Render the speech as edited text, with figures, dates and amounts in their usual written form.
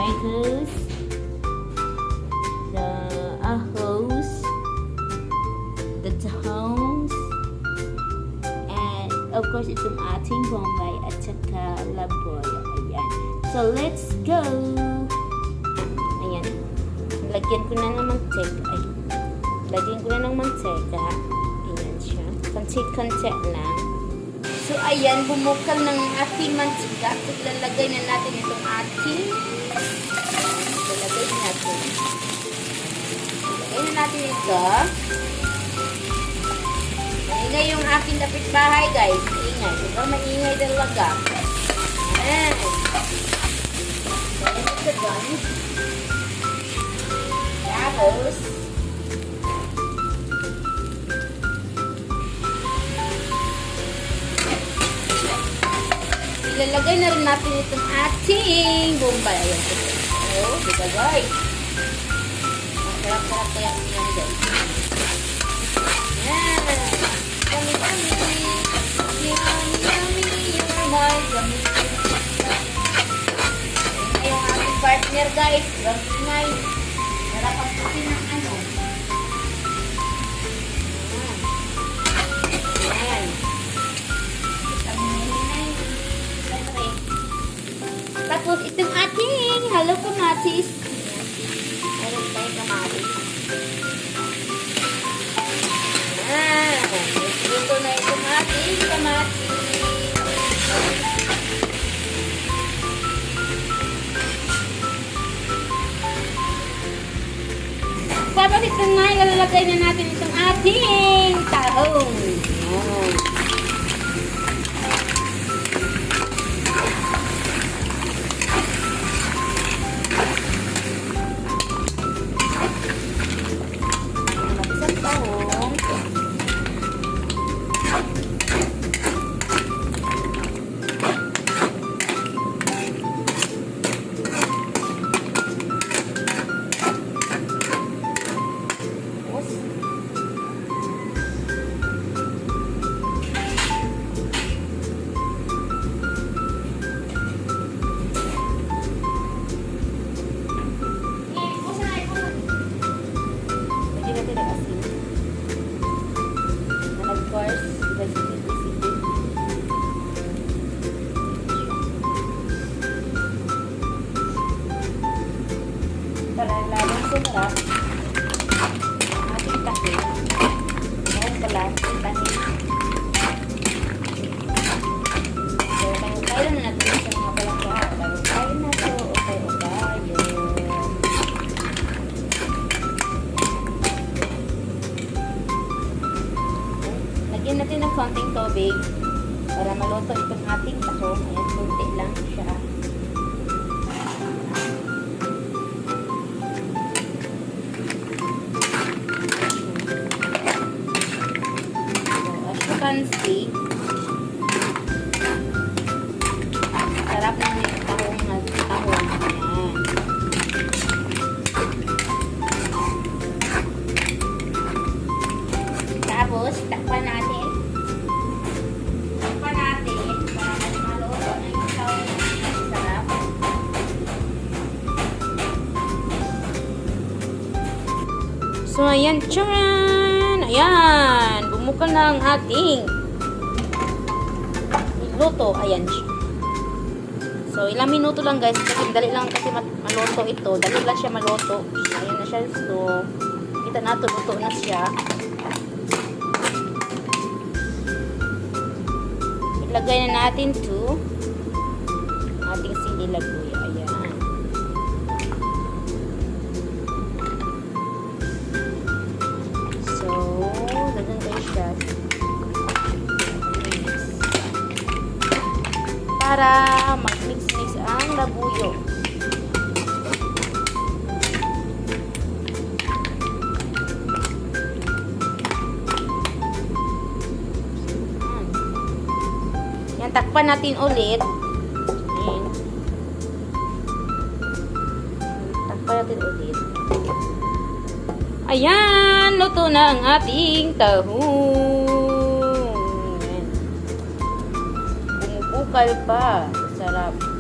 tomatoes, the ahos, the tahong, and of course itong ating bombay at saka laboy. Ayan. So let's go! Ayan. Lagyan ko na ng mantika. Lagyan ko na ng mantika. Ayan siya. Konti-konti lang. So ayan, bumukal ng ating mantika. So ilalagay na natin itong ating ilalagay natin. Ilagay na natin ito. Maingay yung aking kapitbahay, guys. Maingay. Diba? Maingay talaga. Ayan. So, ayan ito doon. Tapos, ilalagay na rin natin itong ating bombay. Ayan. So, diba, guys? Masarap-sarap kaya yan, guys. Ayan. Yummy, yummy, you're my yummy. Ayan yung ating partner, guys. Gamay. Narapan kasi ng ano. Ayan. Tapos, itong ating halo kamatis. Meron tayong kamatis. Ito na itong ating kamatis. Tapos ito na, ilalagay na natin itong ating tahong. Isang tahong. Para lalong sumarap ating tahin. Ngayon pala, ating tahin. So, kaya na natin sa mga palangga. Kaya na ito. Okay. Lagyan natin ng konting tubig para maluto itong ating tahong. Ayan, kunti lang siya. Fancy. Sarap na yung tahong. Ayan. Tapos, takpan natin. Para maluto na yung tahong. Sarap. So, ayan. Tcharan! Ayan. Bumukal na ang ating luto. Ayan siya. So, ilang minuto lang, guys. Kasi dali lang kasi maluto ito. Dali lang siya maluto. Ayan na siya. So, kita natin, luto na siya. Ilagay na natin to ating sili lagoy. Ayan. So, ganun kayo siya. Para mag-mix-mix ang labuyo. Yan, takpan natin ulit. Yan. Takpan natin ulit. Ayan, luto na ang ating tahong. Bumubukal pa. Sarap.